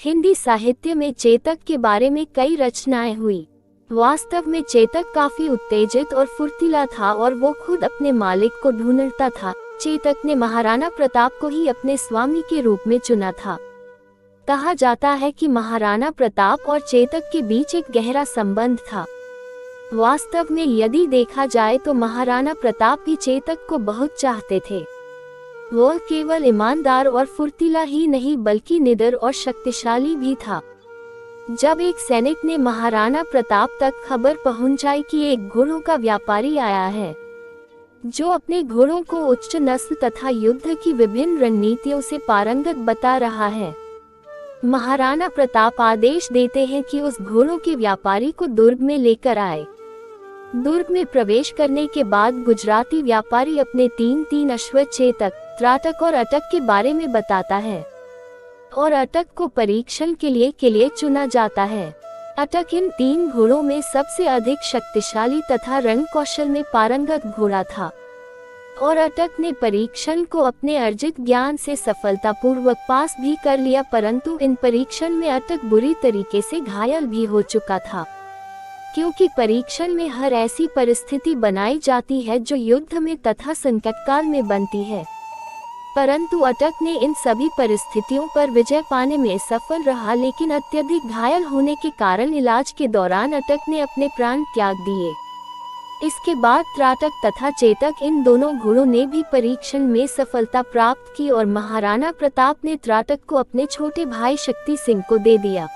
हिंदी साहित्य में चेतक के बारे में कई रचनाएं हुई। वास्तव में चेतक काफी उत्तेजित और फुर्तीला था और वो खुद अपने मालिक को ढूंढता था। चेतक ने महाराणा प्रताप को ही अपने स्वामी के रूप में चुना था। कहा जाता है कि महाराणा प्रताप और चेतक के बीच एक गहरा संबंध था। वास्तव में यदि देखा जाए तो महाराणा प्रताप भी चेतक को बहुत चाहते थे। वह केवल ईमानदार और फुर्तीला ही नहीं बल्कि निडर और शक्तिशाली भी था। जब एक सैनिक ने महाराणा प्रताप तक खबर पहुंचाई कि एक घोड़ों का व्यापारी आया है जो अपने घोड़ों को उच्च नस्ल तथा युद्ध की विभिन्न रणनीतियों से पारंगत बता रहा है, महाराणा प्रताप आदेश देते हैं कि उस घोड़ों के व्यापारी को दुर्ग में लेकर आए। दुर्ग में प्रवेश करने के बाद गुजराती व्यापारी अपने तीन अश्व चेतक, त्राटक और अटक के बारे में बताता है और अटक को परीक्षण के लिए चुना जाता है। अटक इन 3 घोड़ों में सबसे अधिक शक्तिशाली तथा रण कौशल में पारंगत घोड़ा था और अटक ने परीक्षण को अपने अर्जित ज्ञान से सफलतापूर्वक पास भी कर लिया, परंतु इन परीक्षण में अटक बुरी तरीके से घायल भी हो चुका था, क्योंकि परीक्षण में हर ऐसी परिस्थिति बनाई जाती है जो युद्ध में तथा संकटकाल में बनती है, परंतु अटक ने इन सभी परिस्थितियों पर विजय पाने में सफल रहा। लेकिन अत्यधिक घायल होने के कारण इलाज के दौरान अटक ने अपने प्राण त्याग दिए। इसके बाद त्राटक तथा चेतक इन दोनों घोड़ों ने भी परीक्षण में सफलता प्राप्त की और महाराणा प्रताप ने त्राटक को अपने छोटे भाई शक्ति सिंह को दे दिया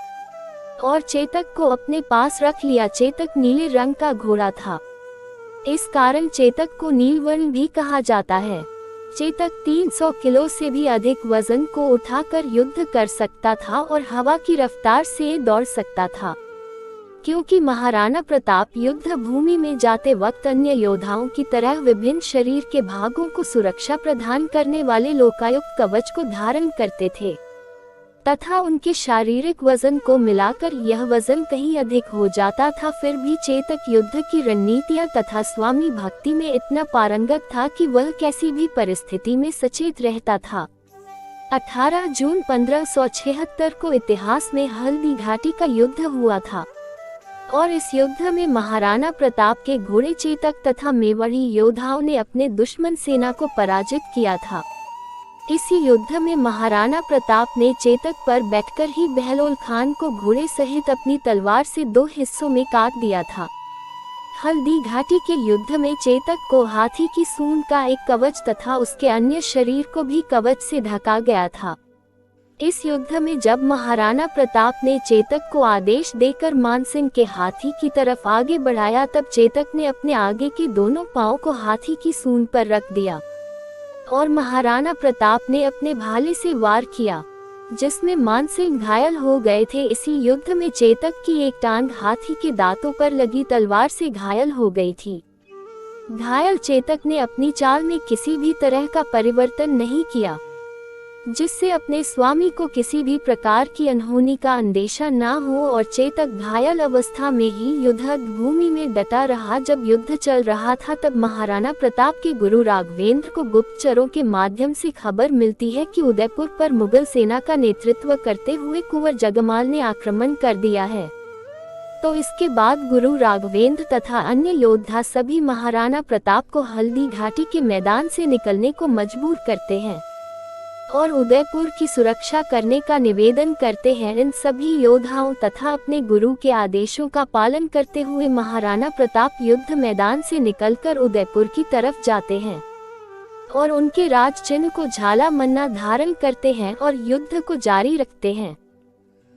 और चेतक को अपने पास रख लिया। चेतक नीले रंग का घोड़ा था, इस कारण चेतक को नीलवर्ण भी कहा जाता है। चेतक 300 किलो से भी अधिक वजन को उठाकर युद्ध कर सकता था और हवा की रफ्तार से दौड़ सकता था। क्योंकि महाराणा प्रताप युद्ध भूमि में जाते वक्त अन्य योद्धाओं की तरह विभिन्न शरीर के भागों को सुरक्षा प्रदान करने वाले लोकायुक्त कवच को धारण करते थे तथा उनके शारीरिक वजन को मिलाकर यह वजन कहीं अधिक हो जाता था, फिर भी चेतक युद्ध की रणनीतियां तथा स्वामी भक्ति में इतना पारंगत था कि वह कैसी भी परिस्थिति में सचेत रहता था। 18 जून 1576 को इतिहास में हल्दी घाटी का युद्ध हुआ था और इस युद्ध में महाराणा प्रताप के घोड़े चेतक तथा मेवाड़ी योद्धाओं ने अपने दुश्मन सेना को पराजित किया था। इसी युद्ध में महाराणा प्रताप ने चेतक पर बैठकर ही बहलोल खान को घोड़े सहित अपनी तलवार से 2 हिस्सों में काट दिया था। हल्दी घाटी के युद्ध में चेतक को हाथी की सूंड का एक कवच तथा उसके अन्य शरीर को भी कवच से ढका गया था। इस युद्ध में जब महाराणा प्रताप ने चेतक को आदेश देकर मानसिंह के हाथी की तरफ आगे बढ़ाया, तब चेतक ने अपने आगे के दोनों पांवों को हाथी की सूंड पर रख दिया और महाराणा प्रताप ने अपने भाले से वार किया, जिसमें मानसिंह घायल हो गए थे। इसी युद्ध में चेतक की एक टांग हाथी के दांतों पर लगी तलवार से घायल हो गई थी। घायल चेतक ने अपनी चाल में किसी भी तरह का परिवर्तन नहीं किया, जिससे अपने स्वामी को किसी भी प्रकार की अनहोनी का अंदेशा न हो और चेतक घायल अवस्था में ही युद्ध भूमि में डटा रहा। जब युद्ध चल रहा था तब महाराणा प्रताप के गुरु राघवेंद्र को गुप्तचरों के माध्यम से खबर मिलती है कि उदयपुर पर मुगल सेना का नेतृत्व करते हुए कुंवर जगमाल ने आक्रमण कर दिया है। तो इसके बाद गुरु राघवेंद्र तथा अन्य योद्धा सभी महाराणा प्रताप को हल्दी घाटी के मैदान से निकलने को मजबूर करते हैं और उदयपुर की सुरक्षा करने का निवेदन करते हैं। इन सभी योद्धाओं तथा अपने गुरु के आदेशों का पालन करते हुए महाराणा प्रताप युद्ध मैदान से निकलकर उदयपुर की तरफ जाते हैं और उनके राज चिन्ह को झाला मन्ना धारण करते हैं और युद्ध को जारी रखते हैं।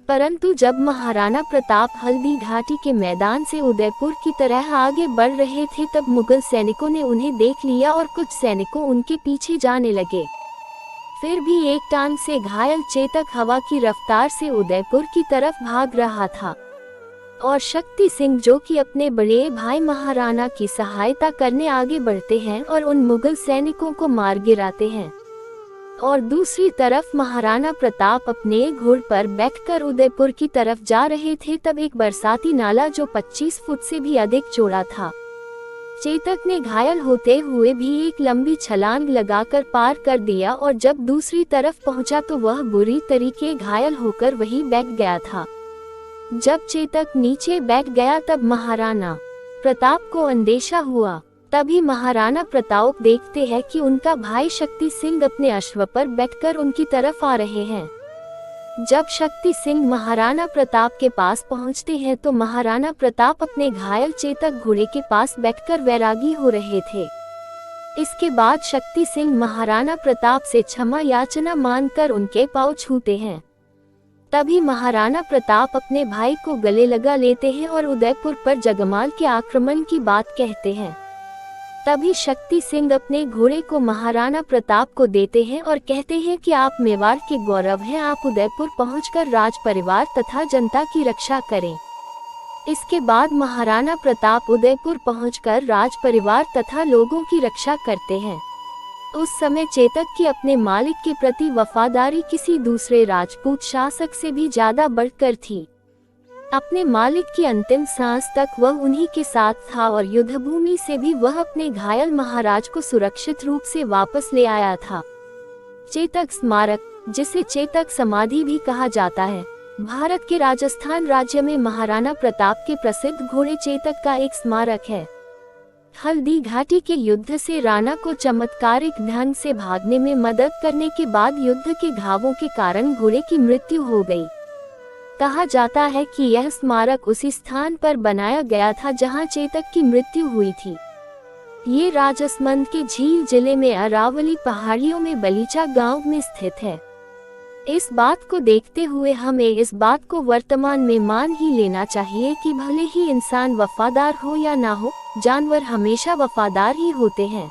परंतु जब महाराणा प्रताप हल्दी घाटी के मैदान से उदयपुर की तरह आगे बढ़ रहे थे, तब मुगल सैनिकों ने उन्हें देख लिया और कुछ सैनिकों उनके पीछे जाने लगे। फिर भी एक टांग से घायल चेतक हवा की रफ्तार से उदयपुर की तरफ भाग रहा था और शक्ति सिंह, जो कि अपने बड़े भाई महाराणा की सहायता करने आगे बढ़ते हैं और उन मुगल सैनिकों को मार गिराते हैं। और दूसरी तरफ महाराणा प्रताप अपने घोड़े पर बैठकर उदयपुर की तरफ जा रहे थे। तब एक बरसाती नाला जो 25 फुट से भी अधिक चौड़ा था चेतक ने घायल होते हुए भी एक लंबी छलांग लगाकर पार कर दिया और जब दूसरी तरफ पहुंचा तो वह बुरी तरीके घायल होकर वहीं बैठ गया था। जब चेतक नीचे बैठ गया तब महाराणा प्रताप को अंदेशा हुआ। तभी महाराणा प्रताप देखते हैं कि उनका भाई शक्ति सिंह अपने अश्व पर बैठकर उनकी तरफ आ रहे हैं। जब शक्ति सिंह महाराणा प्रताप के पास पहुंचते हैं तो महाराणा प्रताप अपने घायल चेतक घोड़े के पास बैठकर वैरागी हो रहे थे। इसके बाद शक्ति सिंह महाराणा प्रताप से क्षमा याचना मांगकर उनके पांव छूते हैं। तभी महाराणा प्रताप अपने भाई को गले लगा लेते हैं और उदयपुर पर जगमाल के आक्रमण की बात कहते हैं। तभी शक्ति सिंह अपने घोड़े को महाराणा प्रताप को देते हैं और कहते हैं कि आप मेवाड़ के गौरव हैं, आप उदयपुर पहुंचकर राज परिवार तथा जनता की रक्षा करें। इसके बाद महाराणा प्रताप उदयपुर पहुंचकर राज परिवार तथा लोगों की रक्षा करते हैं। उस समय चेतक की अपने मालिक के प्रति वफादारी किसी दूसरे राजपूत शासक से भी ज्यादा बढ़कर थी। अपने मालिक की अंतिम सांस तक वह उन्हीं के साथ था और युद्धभूमि से भी वह अपने घायल महाराज को सुरक्षित रूप से वापस ले आया था। चेतक स्मारक, जिसे चेतक समाधि भी कहा जाता है, भारत के राजस्थान राज्य में महाराणा प्रताप के प्रसिद्ध घोड़े चेतक का एक स्मारक है। हल्दी घाटी के युद्ध से राणा को चमत्कारिक ढंग से भागने में मदद करने के बाद युद्ध के घावों के कारण घोड़े की मृत्यु हो गई। कहा जाता है कि यह स्मारक उसी स्थान पर बनाया गया था जहां चेतक की मृत्यु हुई थी। ये राजसमंद के झील जिले में अरावली पहाड़ियों में बलीचा गांव में स्थित है। इस बात को देखते हुए हमें इस बात को वर्तमान में मान ही लेना चाहिए कि भले ही इंसान वफादार हो या ना हो, जानवर हमेशा वफादार ही होते हैं।